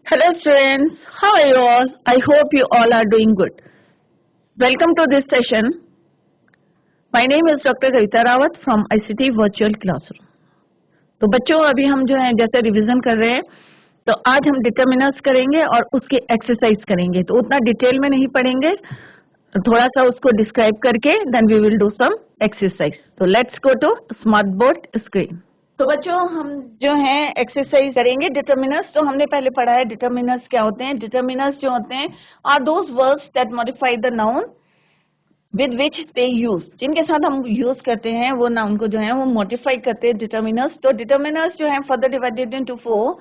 Hello students, how are you all? I hope you all are doing good. Welcome to this session. My name is Dr. Kavita Rawat from ICT Virtual Classroom. तो बच्चों अभी हम जो है जैसे revision कर रहे हैं तो आज हम डिटर्मिनर्स करेंगे और उसकी एक्सरसाइज करेंगे तो उतना डिटेल में नहीं पढ़ेंगे थोड़ा सा उसको डिस्क्राइब करके then we will do some exercise. तो let's go to smart board screen. तो बच्चों हम जो है एक्सरसाइज करेंगे डिटर्मिनर्स. तो हमने पहले पढ़ा है डिटर्मिनर्स क्या होते हैं. डिटर्मिनर्स जो होते हैं are those words that modify the noun with which they use. जिनके साथ हम यूज करते हैं वो नाउन को जो है वो मॉडिफाई करते हैं डिटर्मिनर्स. तो डिटर्मिनर्स जो है further divided into 4.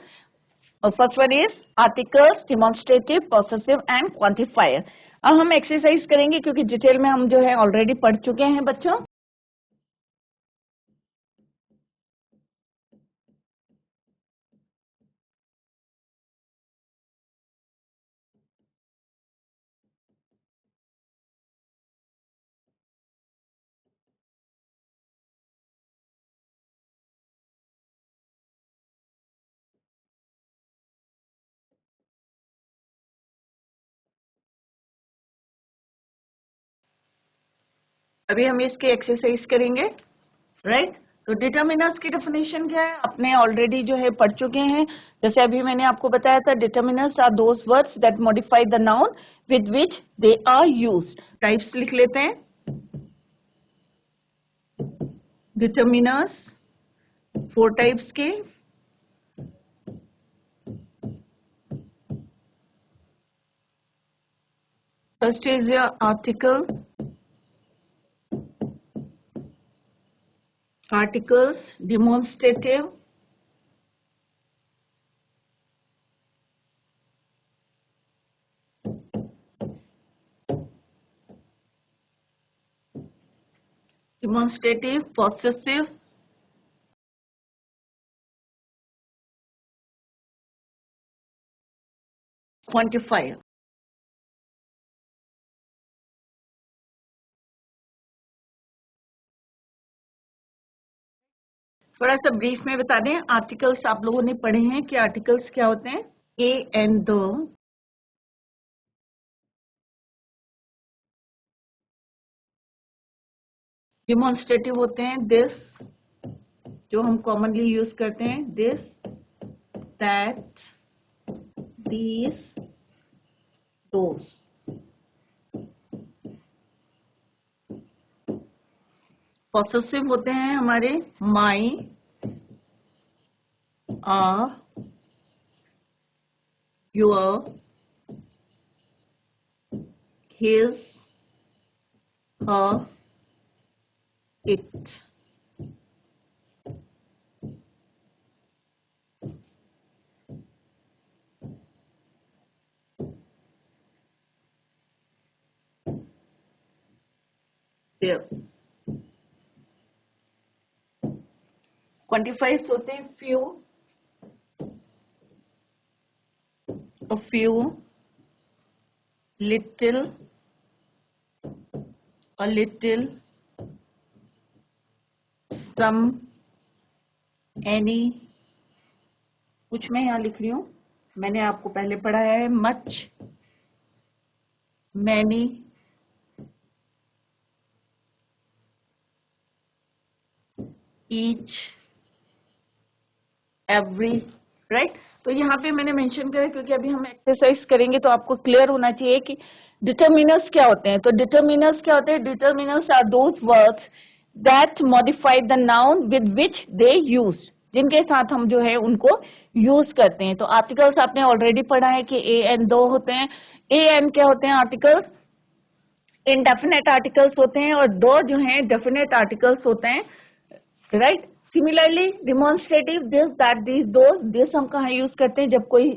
First one is articles, demonstrative, possessive and quantifier. अब हम एक्सरसाइज करेंगे क्योंकि डिटेल में हम जो है ऑलरेडी पढ़ चुके हैं बच्चों. अभी हम इसकी एक्सरसाइज करेंगे, राइट. तो डिटर्मिनर्स की डेफिनेशन क्या है आपने ऑलरेडी जो है पढ़ चुके हैं. जैसे अभी मैंने आपको बताया था determiners are those words that modify the noun with which they are used. Types लिख लेते हैं. डिटर्मिनर्स 4 टाइप्स के. First is article, articles, demonstrative, possessive, quantifier. थोड़ा सा ब्रीफ में बता दें. आर्टिकल्स आप लोगों ने पढ़े हैं कि आर्टिकल्स क्या होते हैं. A and the. डिमॉन्स्ट्रेटिव होते हैं दिस, जो हम कॉमनली यूज करते हैं. This, that, these, those. Possessive होते हैं हमारे my, our, your, his, her, it. Quantifiers होते हैं few, a few, little, a little, some, any. कुछ मैं यहाँ लिख रही हूँ, मैंने आपको पहले पढ़ाया है. much, many, each, every, right. तो यहाँ पे मैंने मेंशन करा क्योंकि अभी हम एक्सरसाइज करेंगे तो आपको क्लियर होना चाहिए कि डिटर्मिनर्स क्या होते हैं. तो डिटर्मिनर्स क्या होते हैं. Determiners are those words that modify the noun with which they use. जिनके साथ हम जो है उनको यूज करते हैं. तो आर्टिकल्स आपने ऑलरेडी पढ़ा है कि ए एन दो होते हैं. ए एन क्या होते हैं आर्टिकल्स. इनडेफिनेट आर्टिकल्स होते हैं और दो जो हैं डेफिनेट आर्टिकल्स होते हैं, right. Similarly demonstrative this, that, these, those. This हम कहाँ यूज करते हैं जब कोई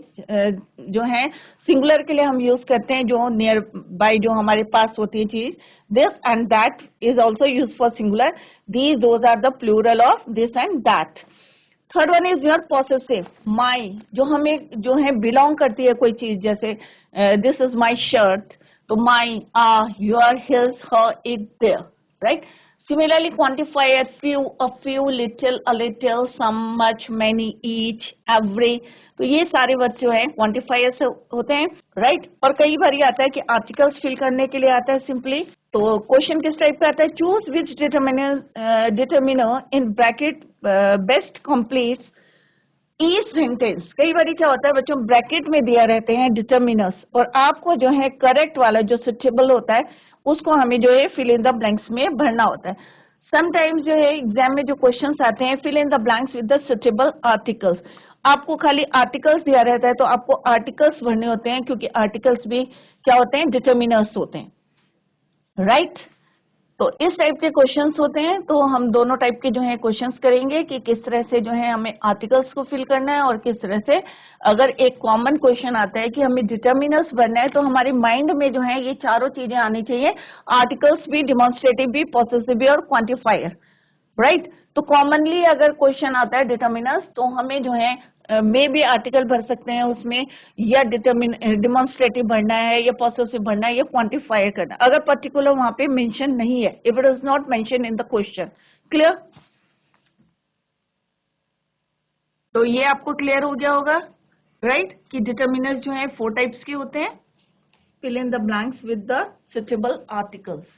जो है सिंगुलर के लिए हम यूज करते हैं जो नियर बाय जो हमारे पास होती है चीज. This and that is also use for singular. These, those are the plural of this and that. Third one is your possessive. My जो हमें जो है बिलोंग करती है कोई चीज. जैसे दिस इज माई शर्ट. तो my, our, your, his, her, it, their, right. Similarly, quantify a few, little, a little, some, much, many, each, every. तो ये सारे वर्ड जो हैं क्वांटिफायर्स होते हैं, राइट। और कई बार ये आता है कि आर्टिकल्स फिल करने के लिए आता है सिंपली। तो क्वेश्चन किस टाइप का आता है, choose which determiner in bracket best completes each sentence. कई बार क्या होता है बच्चों, ब्रैकेट में दिया रहते हैं डिटर्मिनर्स, और आपको जो है करेक्ट वाला जो सुटेबल होता है उसको हमें जो है फिल इन द ब्लैंक्स में भरना होता है। समटाइम्स जो है एग्जाम में जो क्वेश्चंस आते हैं, fill in the blanks with the suitable articles. आपको खाली आर्टिकल्स दिया रहता है तो आपको आर्टिकल्स भरने होते हैं, क्योंकि आर्टिकल्स भी क्या होते हैं, डिटर्मिनर्स होते हैं, राइट। तो इस टाइप के क्वेश्चंस होते हैं। तो हम दोनों टाइप के जो है क्वेश्चंस करेंगे कि किस तरह से जो है हमें आर्टिकल्स को फिल करना है, और किस तरह से अगर एक कॉमन क्वेश्चन आता है कि हमें डिटर्मिनर्स बनना है, तो हमारे माइंड में जो है ये चारों चीजें आनी चाहिए, आर्टिकल्स भी, डिमॉन्स्ट्रेटिव भी, पॉसेसिव भी और क्वांटिफायर, राइट। तो कॉमनली अगर क्वेश्चन आता है डिटर्मिनर्स, तो हमें जो है मे भी आर्टिकल भर सकते हैं उसमें, या डिमॉन्स्ट्रेटिव भरना है, या पॉसेसिव भरना है, या क्वांटिफाई करना है, अगर पर्टिकुलर वहां पे मेंशन नहीं है, if it is not mention in the question. Clear? तो ये आपको क्लियर हो गया होगा, राइट, कि डिटर्मिनर्स जो है 4 टाइप्स के होते हैं। Fill in the blanks with the suitable articles.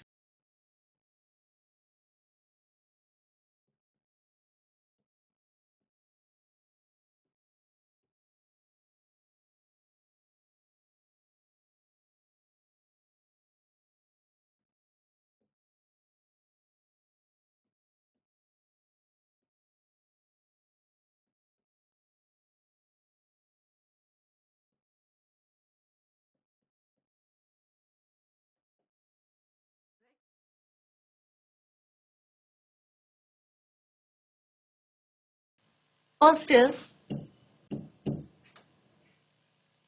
First is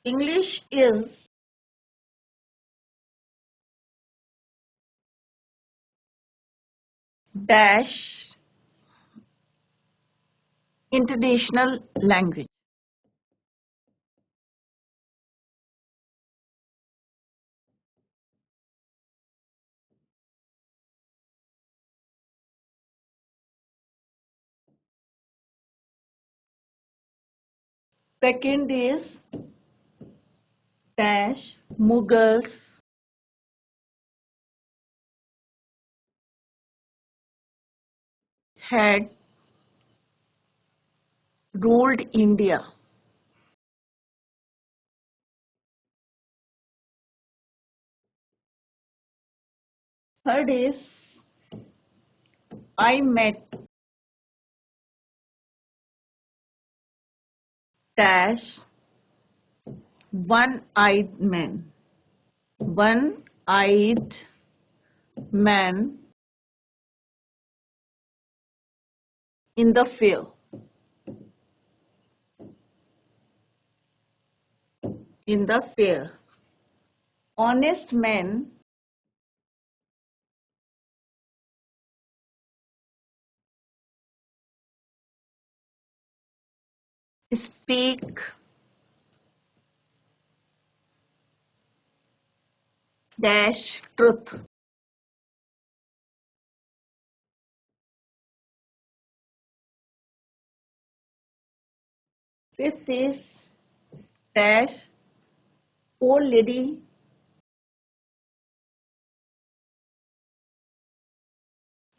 English is dash international language. Second is dash Mughals had ruled India. Third is I met dash one-eyed man. One-eyed man in the fair. In the fair. Honest men speak dash truth. Fifth is dash old lady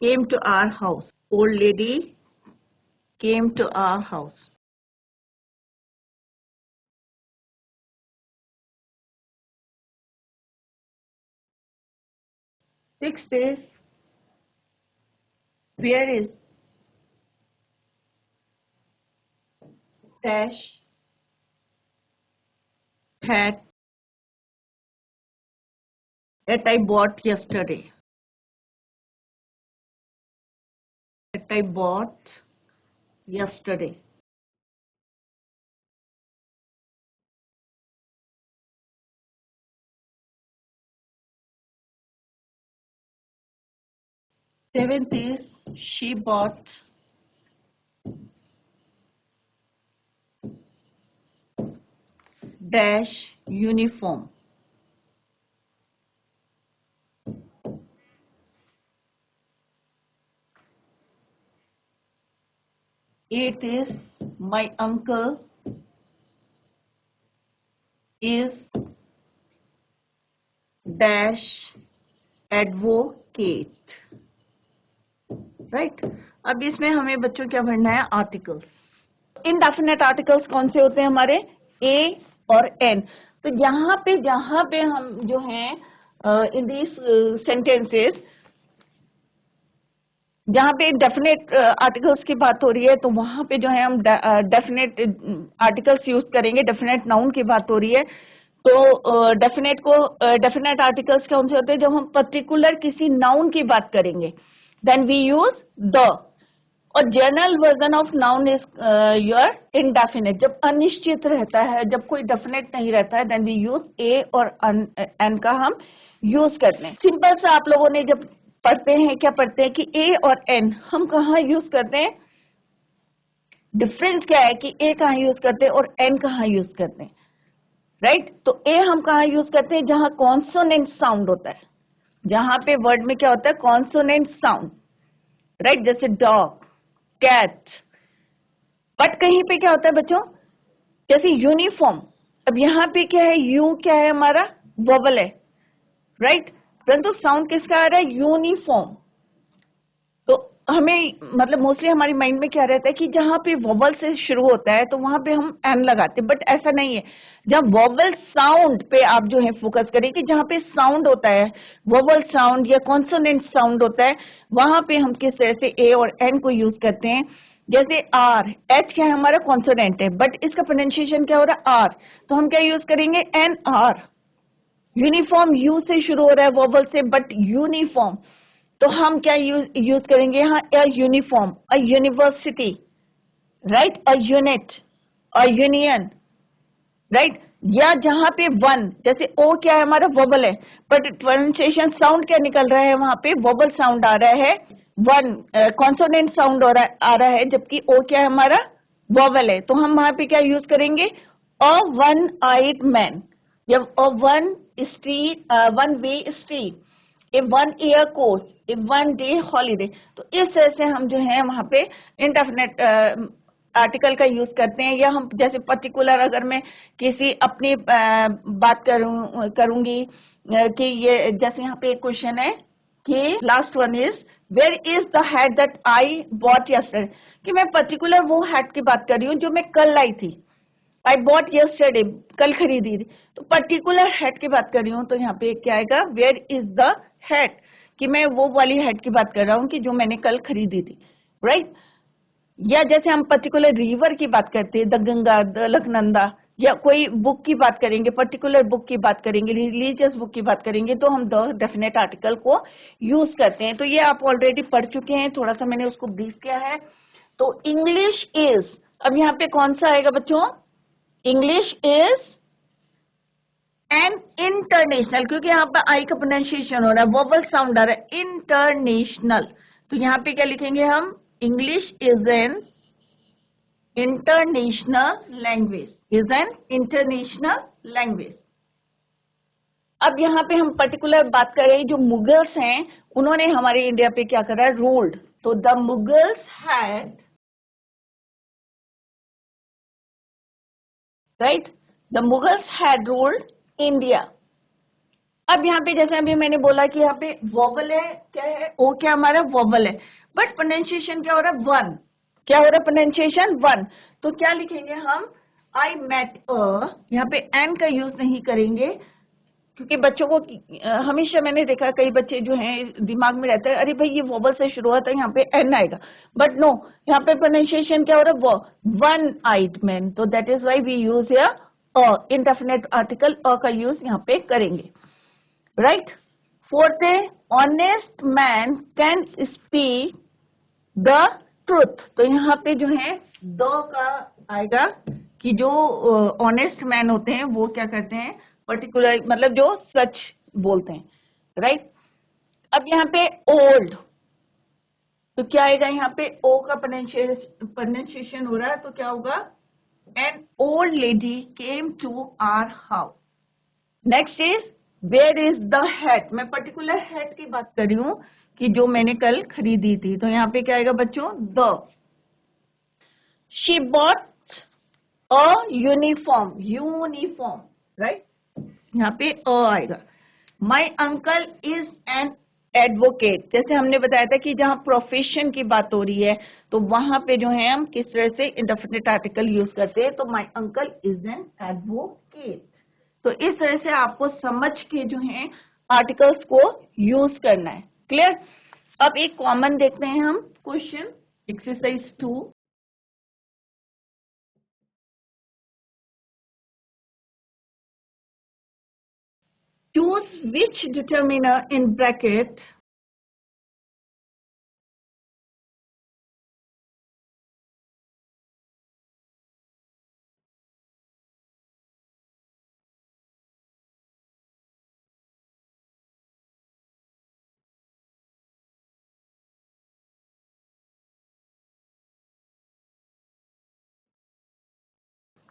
came to our house. Old lady came to our house. Sixth is where is dash hat that I bought yesterday. That I bought yesterday. Seventh is she bought dash uniform. It is my uncle is dash advocate, right. अब इसमें हमें बच्चों क्या भरना है, articles. Indefinite articles कौन से होते हैं हमारे, ए और एन। तो जहां पे हम जो है इन दीज सेंटेंसेस जहां पे डेफिनेट आर्टिकल्स की बात हो रही है तो वहां पे जो है हम डेफिनेट आर्टिकल्स यूज करेंगे। डेफिनेट नाउन की बात हो रही है तो डेफिनेट आर्टिकल्स कौन से होते हैं, जब हम पर्टिकुलर किसी नाउन की बात करेंगे देन वी यूज द। और general version of noun is your indefinite, जब अनिश्चित रहता है, जब कोई डेफिनेट नहीं रहता है, देन वी यूज ए और एन का हम यूज करते हैं। सिंपल सा आप लोगों ने जब पढ़ते हैं, क्या पढ़ते हैं कि ए और एन हम कहाँ यूज करते हैं, डिफरेंस क्या है कि ए कहाँ यूज करते हैं और एन कहाँ यूज करते हैं, राइट। तो ए हम कहाँ यूज करते हैं, जहां कॉन्सोनेंट साउंड होता है, जहां पे वर्ड में क्या होता है, कॉन्सोनेंट साउंड, राइट, जैसे डॉग, कैट। बट कहीं पे क्या होता है बच्चों, जैसे यूनिफॉर्म। अब यहाँ पे क्या है, यू क्या है हमारा, वोवल है, राइट, परंतु साउंड किसका आ रहा है, यूनिफॉर्म। तो हमें मतलब मोस्टली हमारी माइंड में क्या रहता है कि जहां पे वोवल से शुरू होता है तो वहां पे हम एन लगाते हैं, बट ऐसा नहीं है। जब वोवल साउंड पे आप जो है फोकस करें कि जहां पे साउंड होता है, वोवल साउंड या कॉन्सोनेंट साउंड होता है, वहां पे हम किस तरह से ए और एन को यूज करते हैं। जैसे आर, एच क्या है हमारा, कॉन्सोनेंट है, बट इसका प्रोनाउंसिएशन क्या हो रहा है, आर, तो हम क्या यूज करेंगे, एन आर। यूनिफॉर्म यू से शुरू हो रहा है वोवल से, बट यूनिफॉर्म, तो हम क्या यूज करेंगे यहाँ, a uniform, a university, right, a unit, a union, right. या जहां पे वन, जैसे ओ क्या है हमारा, वोवल है, बट प्रोनाउंसिएशन साउंड क्या निकल रहा है, वहां पे वोवल साउंड आ रहा है, वन कॉन्सोनेंट साउंड आ रहा है, जबकि ओ क्या है हमारा, वोवल है। तो हम वहां पे क्या यूज करेंगे, अ वन आइड मैन, या a one street, one way street, A one year course, A one day holiday. तो इस तरह से हम जो है वहां पे इंडेफिनेट आर्टिकल का यूज करते हैं। या हम जैसे पर्टिकुलर, अगर मैं किसी अपनी बात करूंगी कि ये जैसे यहाँ पे एक क्वेश्चन है कि last one is where is the hat that I bought yesterday, कि मैं पर्टिकुलर वो हैट की बात कर रही हूँ जो मैं कल लाई थी, आई बॉट यस्टरडे, कल खरीदी थी। तो पर्टिकुलर हैट की बात कर रही हूँ तो यहाँ पे क्या आएगा, वेयर इज द हैट, कि मैं वो वाली हैट की बात कर रहा हूँ कि जो मैंने कल खरीदी थी, राइट। या जैसे हम पर्टिकुलर रिवर की बात करते हैं, द गंगा, द अलकनंदा, या कोई बुक की बात करेंगे, पर्टिकुलर बुक की बात करेंगे, रिलीजियस बुक की बात करेंगे, तो हम द डेफिनेट आर्टिकल को यूज करते हैं। तो ये आप ऑलरेडी पढ़ चुके हैं, थोड़ा सा मैंने उसको ब्रीफ किया है। तो इंग्लिश इज, अब यहाँ पे कौन सा आएगा बच्चों, इंग्लिश इज एन इंटरनेशनल, क्योंकि यहाँ पर आई का प्रोनाउंसिएशन हो रहा है, वोवल साउंड आ रहा है, इंटरनेशनल। तो यहाँ पे क्या लिखेंगे हम, English is an international language, is an international language. अब यहाँ पे हम पर्टिकुलर बात करें, जो मुगल्स हैं उन्होंने हमारे इंडिया पे क्या करा, रूल्ड। तो the Mughals had, right, the Mughals had ruled India. अब यहाँ पे जैसे अभी मैंने बोला कि यहाँ पे वोवल है, क्या है, ओ क्या हमारा, वोवल है, बट प्रोनाउंसिएशन क्या हो रहा है, वन, क्या हो रहा है, प्रोनाउंसिएशन वन। तो क्या लिखेंगे हम, आई मेट अ, यहाँ पे एन का यूज नहीं करेंगे, क्योंकि बच्चों को हमेशा मैंने देखा कई बच्चे जो हैं दिमाग में रहता है, अरे भाई ये वोवल से शुरू हुआ था, यहाँ पे एन आएगा, बट नो, यहाँ पे प्रोनाउंसिएशन क्या हो रहा है, वो वन आइड मैन। तो that is why we use here a, indefinite article a का यूज यहाँ पे करेंगे, राइट। फोर्थ है, honest man can speak the truth. तो यहाँ पे जो है द का आएगा कि जो ऑनेस्ट मैन होते हैं वो क्या करते हैं, पर्टिकुलर मतलब जो सच बोलते हैं, राइट। अब यहाँ पे ओल्ड, तो क्या आएगा, यहाँ पे ओ का प्रोनाउंसिएशन हो रहा है, तो क्या होगा, an old lady came to our house. Next is where is the hat, मैं पर्टिकुलर हैट की बात कर रही हूँ कि जो मैंने कल खरीदी थी, तो यहाँ पे क्या आएगा बच्चों, the. She bought a uniform, right, यहाँ पे अ आएगा। My uncle is an advocate, जैसे हमने बताया था कि जहां प्रोफेशन की बात हो रही है तो वहां पे जो है हम किस तरह से इंडेफिनिट आर्टिकल यूज करते हैं, तो my uncle is an advocate. तो इस तरह से आपको समझ के जो है आर्टिकल्स को यूज करना है। क्लियर? अब एक कॉमन देखते हैं हम question, exercise 2। choose which determiner in bracket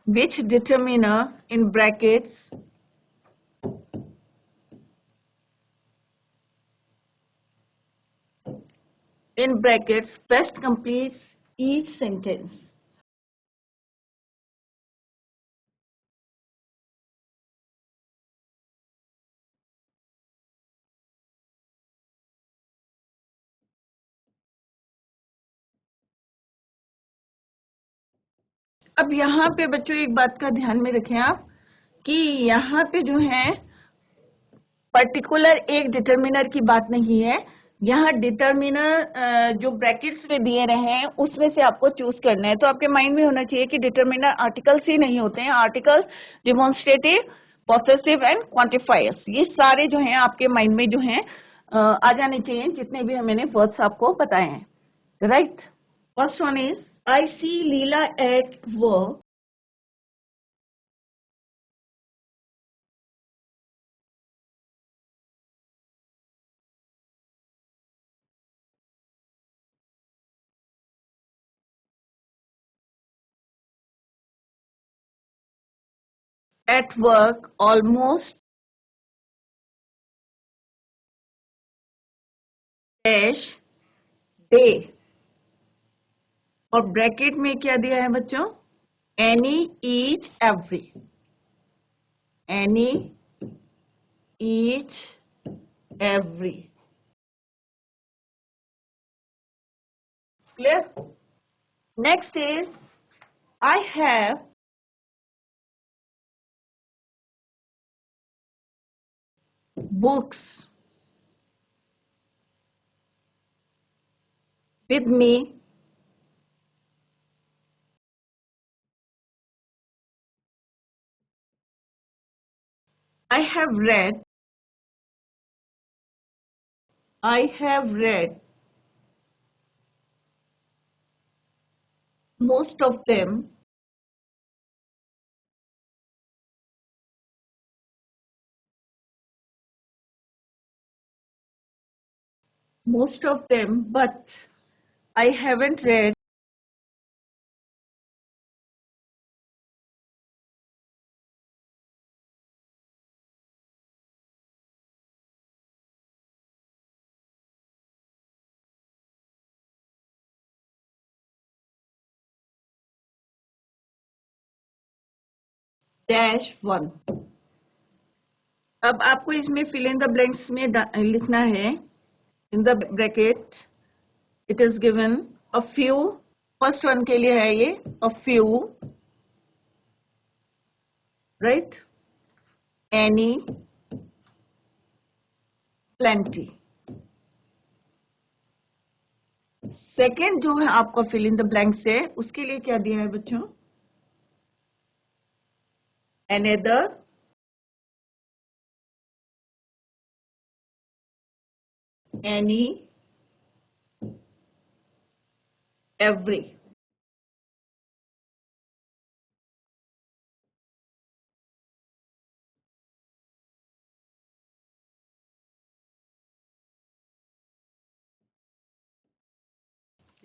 which determiner in brackets best completes each sentence. अब यहाँ पे बच्चों एक बात का ध्यान में रखें आप कि यहाँ पे जो है पर्टिकुलर एक डिटर्मिनर की बात नहीं है। यहाँ डिटर्मिनर जो ब्रैकेट्स में दिए रहे हैं उसमें से आपको चूज करना है। तो आपके माइंड में होना चाहिए कि डिटर्मिनर आर्टिकल्स ही नहीं होते हैं, articles, demonstrative, possessive and quantifiers, ये सारे जो हैं आपके माइंड में जो हैं आ जाने चाहिए, जितने भी मैंने वर्ड्स आपको बताए हैं, right. First one is I see Leela at work almost dash day, और ब्रैकेट में क्या दिया है बच्चों, any, each, every, any, each, every. Clear? Next is I have books with me I have read I have read most of them but I haven't read dash one। अब आपको इसमें fill in the blanks में लिखना है, in the bracket it is given a few, first one के लिए है ये a few, right, any, plenty। Second जो है आपका fill in the blanks है, उसके लिए क्या दिया है बच्चों, another, any, every।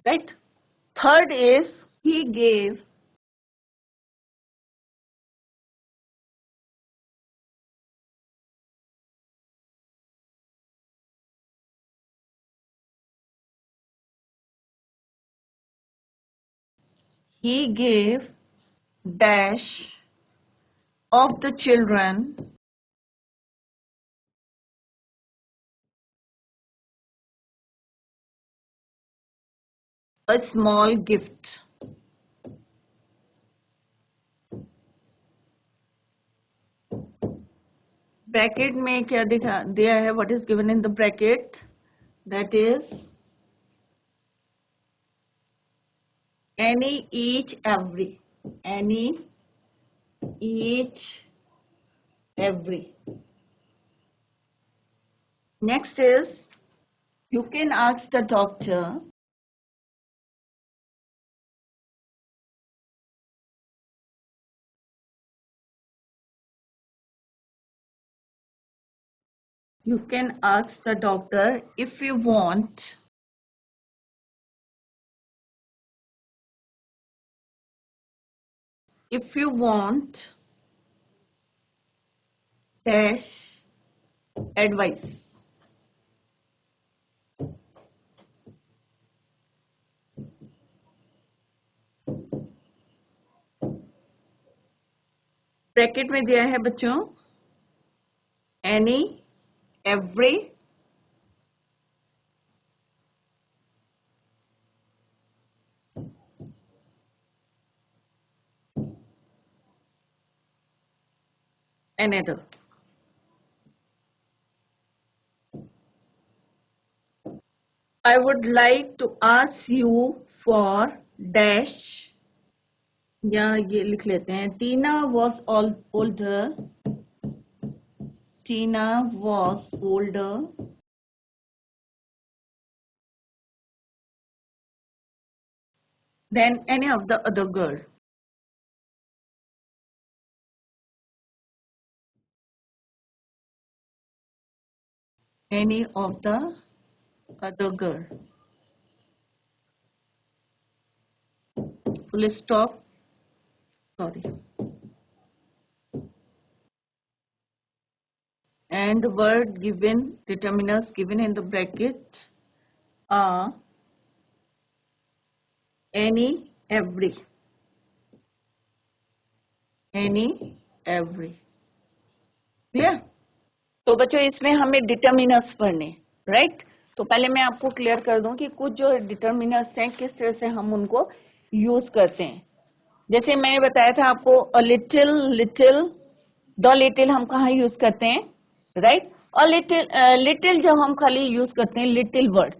Right? Third is he gave He gave dash of the children a small gift. Bracket में क्या दिखा दिया है? What is given in the bracket? That is any, each, every. Any, each, every. Next is, you can ask the doctor if you want dash advice. Bracket में दिया है बच्चों any, every, another. I would like to ask you for dash, या ये लिख लेते हैं, Tina was older. Tina was older than any of the other girl. Any of the other girl. Full stop. Sorry. And the word given, determiners given in the bracket are any, every. Any, every. Clear? तो बच्चों इसमें हमें determiners पढ़ने, right? तो पहले मैं आपको clear कर दूं कि कुछ जो डिटर्मिनर्स हैं किस तरह से हम उनको यूज करते हैं. जैसे मैंने बताया था आपको a little, little, the little हम कहाँ यूज करते हैं, राइट? और लिटिल जब हम खाली यूज करते हैं लिटिल वर्ड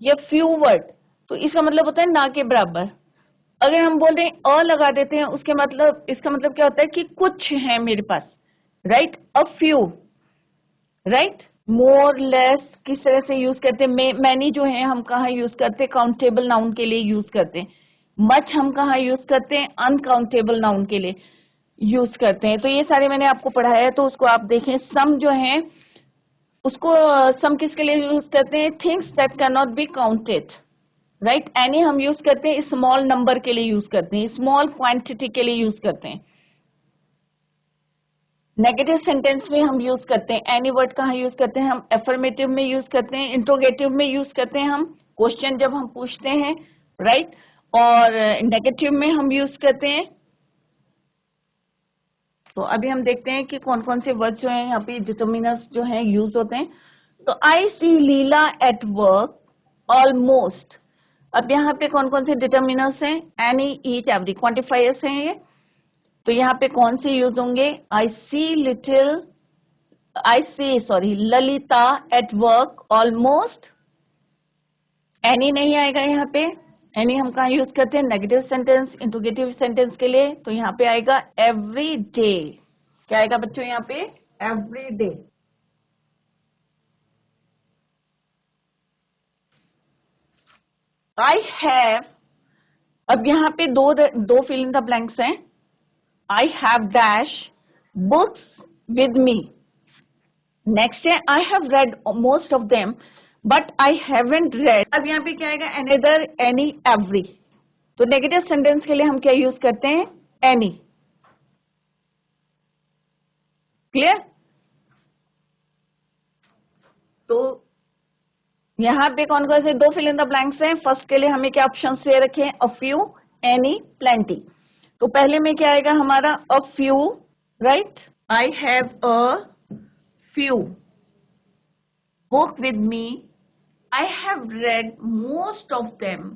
या फ्यू वर्ड, तो इसका मतलब होता है ना के बराबर. अगर हम बोल दें अ लगा देते हैं उसके मतलब, इसका मतलब क्या होता है कि कुछ है मेरे पास, right? A few, right? More less किस तरह से यूज करते हैं? मैनी जो है हम कहाँ यूज करते हैं? काउंटेबल नाउन के लिए यूज करते हैं. मच हम कहाँ यूज करते हैं? अनकाउंटेबल नाउन के लिए यूज करते हैं. तो ये सारे मैंने आपको पढ़ाया है, तो उसको आप देखें. सम जो है उसको सम किसके लिए यूज करते हैं? Things that can not be counted, right? Any हम यूज करते हैं स्मॉल नंबर के लिए यूज करते हैं, स्मॉल क्वांटिटी के लिए यूज करते हैं. नेगेटिव सेंटेंस में हम यूज करते हैं एनी वर्ड कहाँ यूज करते हैं? हम एफर्मेटिव में यूज करते हैं, इंट्रोगेटिव में यूज करते हैं, हम क्वेश्चन जब हम पूछते हैं, राइट? और नेगेटिव में हम यूज करते हैं. तो अभी हम देखते हैं कि कौन कौन से वर्ड जो हैं यहाँ पे डिटर्मिनर्स जो हैं यूज होते हैं. तो आई see Leela at work almost. अब यहाँ पे कौन कौन से डिटर्मिनर्स हैं? एनी, ईच, एवरी, क्वांटिफायर्स हैं ये. तो यहाँ पे कौन से यूज होंगे? I see sorry Lalita at work almost. Any नहीं आएगा यहाँ पे. एनी हम कहाँ यूज करते हैं? नेगेटिव सेंटेंस, इंट्रोगेटिव सेंटेंस के लिए. तो यहाँ पे आएगा एवरी डे. क्या आएगा बच्चों यहाँ पे? Every day. आई हैव, अब यहाँ पे दो फिल इन द ब्लैंक्स हैं. I have dash books with me. Next है I have read most of them but I haven't read. अब यहाँ पे क्या आएगा? Another, any, every. तो नेगेटिव सेंटेंस के लिए हम क्या यूज करते हैं? एनी. क्लियर? तो यहाँ पे कौन कौन से दो फिल इन द ब्लैंक्स हैं? फर्स्ट के लिए हमें क्या ऑप्शन दे रखे हैं? A few, any, plenty. तो पहले में क्या आएगा हमारा अ few, right. I have a few book with me, I have read most of them.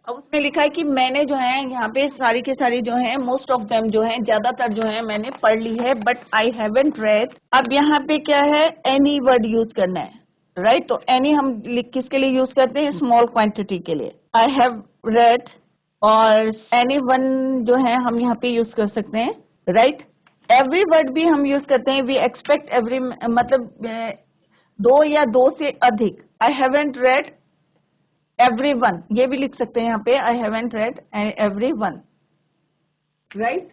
अब उसमें लिखा है कि मैंने जो है यहाँ पे सारी के सारी जो है मोस्ट ऑफ देम जो है ज्यादातर जो है मैंने पढ़ ली है, बट आई हैवंट रेड। अब यहाँ पे क्या है, एनी वर्ड यूज करना है, राइट। तो एनी हम किसके लिए यूज करते हैं, स्मॉल क्वांटिटी के लिए। आई हैव रेड और एनी वन जो है हम यहाँ पे यूज कर सकते हैं, राइट। एवरी वर्ड भी हम यूज करते हैं, वी एक्सपेक्ट एवरी, मतलब दो या दो से अधिक। आई हैवंट रेड everyone, ये भी लिख सकते हैं यहाँ पे, आई हैवंट रेड everyone, राइट।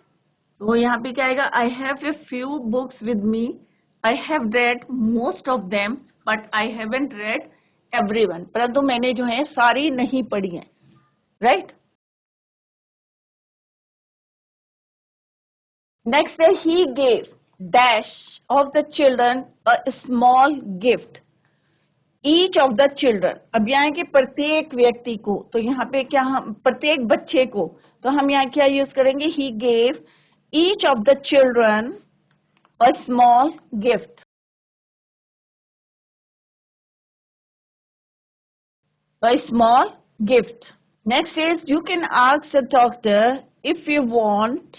तो यहाँ पे क्या आएगा, I have a few books with me, I have read most of them, but I haven't red everyone, परंतु मैंने जो है सारी नहीं पढ़ी है, राइट। नेक्स्ट है he gave dash of the children a small gift, each of the children. अब यहाँ के प्रत्येक व्यक्ति को, तो यहाँ पे क्या, हम प्रत्येक बच्चे को, तो हम यहाँ क्या यूज करेंगे, he gave each of the children a small gift, a small gift. Next is you can ask the doctor if you want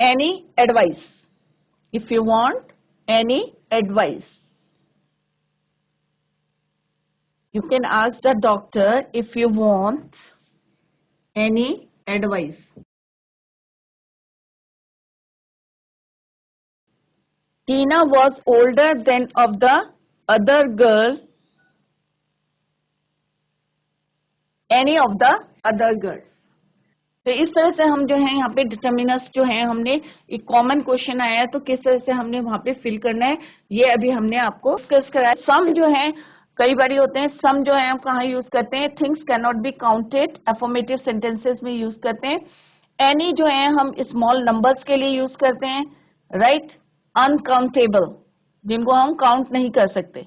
any advice, if you want any advice, you can ask the doctor if you want any advice. Tina was older than of the other girl, any of the other girls. तो इस तरह से हम जो है यहाँ पे determiners जो है, हमने एक कॉमन क्वेश्चन आया है तो किस तरह से हमने वहां पे फिल करना है, ये अभी हमने आपको डिस्कस कराया। सम जो है कई बारी होते हैं, सम जो है हम कहाँ यूज करते हैं, things can not be counted, affirmative sentences में यूज करते हैं। एनी जो है हम स्मॉल नंबर्स के लिए यूज करते हैं, राइट। अनकाउंटेबल, जिनको हम काउंट नहीं कर सकते,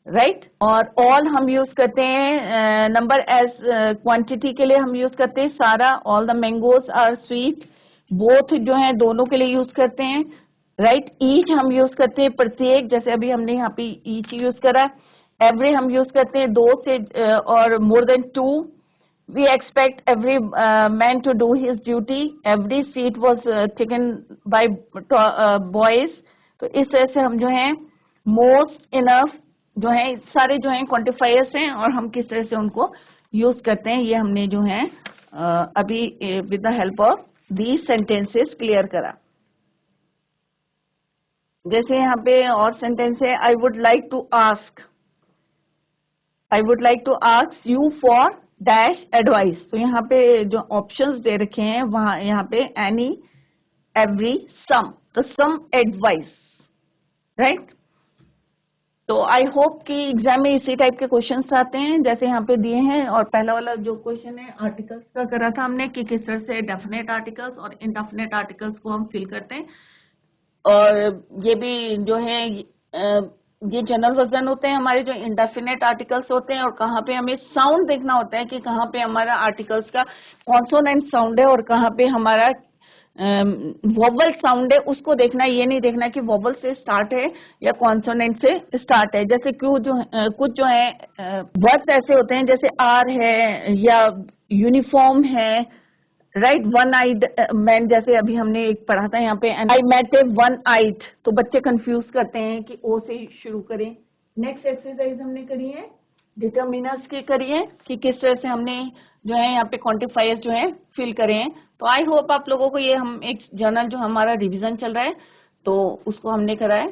राइट। और ऑल हम यूज करते हैं नंबर एज क्वांटिटी के लिए हम यूज करते हैं सारा, all the mangoes are sweet, both जो है दोनों के लिए यूज करते हैं, राइट। ईच हम यूज करते हैं प्रत्येक, जैसे अभी हमने यहाँ पे ईच यूज करा। एवरी हम यूज करते हैं दो से और more than two. We expect every man to do his duty, every seat was taken by boys. तो इस तरह से हम जो है मोस्ट, इनफ जो है सारे जो है क्वांटिफायर्स हैं और हम किस तरह से उनको यूज करते हैं, ये हमने जो है अभी with the help of these sentences clear करा। जैसे यहाँ पे और सेंटेंस है, I would like to ask, I would like to ask you for dash advice. तो यहाँ पे जो ऑप्शंस दे रखे हैं वहां यहाँ पे एनी, एवरी, सम, तो सम एडवाइस, राइट। तो आई होप कि एग्जाम में इसी टाइप के क्वेश्चंस आते हैं जैसे यहाँ पे दिए हैं। और पहला वाला जो क्वेश्चन है आर्टिकल्स का करा था हमने कि किस तरह से डेफिनेट आर्टिकल्स और इनडेफिनेट आर्टिकल्स को हम फिल करते हैं। और ये भी जो है ये जनरल वर्जन होते हैं हमारे, जो इंडेफिनेट आर्टिकल्स होते हैं, और कहाँ पे हमें साउंड देखना होता है कि कहाँ पे हमारा आर्टिकल्स का कॉन्सोनेंट साउंड है और कहाँ पे हमारा वोवल साउंड है, उसको देखना। ये नहीं देखना कि वोवल से स्टार्ट है या कॉन्सोनेंट से स्टार्ट है। जैसे क्यों जो कुछ जो है वर्ड्स ऐसे होते हैं जैसे आर है या यूनिफॉर्म है, राइट। वन आइड मैन, जैसे अभी हमने एक पढ़ा था यहाँ पे, I met A one eyed, तो बच्चे कंफ्यूज करते हैं कि ओ से शुरू करें। नेक्स्ट एक्सरसाइज हमने करी है डिटर्मिनर्स की करी है कि किस तरह से हमने जो है यहाँ पे क्वांटिफायर्स जो है फिल करे हैं। तो आई होप आप लोगों को ये, हम एक जर्नल जो हमारा रिवीजन चल रहा है तो उसको हमने करा है।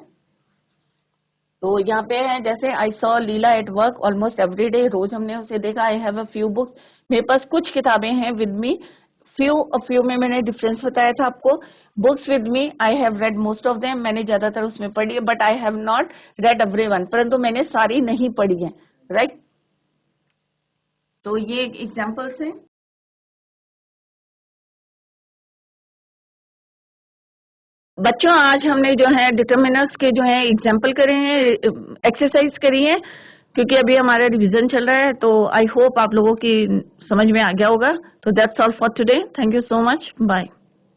तो यहाँ पे है जैसे I saw Leela at work almost every day, रोज हमने उसे देखा। I have a few books, मेरे पास कुछ किताबें हैं विद मी। फ्यू में मैंने डिफरेंस बताया था आपको। Books with me, I have read most of them, मैंने ज्यादातर उसमें पढ़ी है, but I have not red everyone, परंतु मैंने सारी नहीं पढ़ी है, राइट। तो ये एग्जाम्पल्स हैं। बच्चों आज हमने जो है डिटर्मिनर्स के जो है एग्जाम्पल करे हैं, एक्सरसाइज करी है। क्योंकि अभी हमारा रिवीजन चल रहा है, तो आई होप आप लोगों की समझ में आ गया होगा. तो that's all for today. Thank you so much. Bye.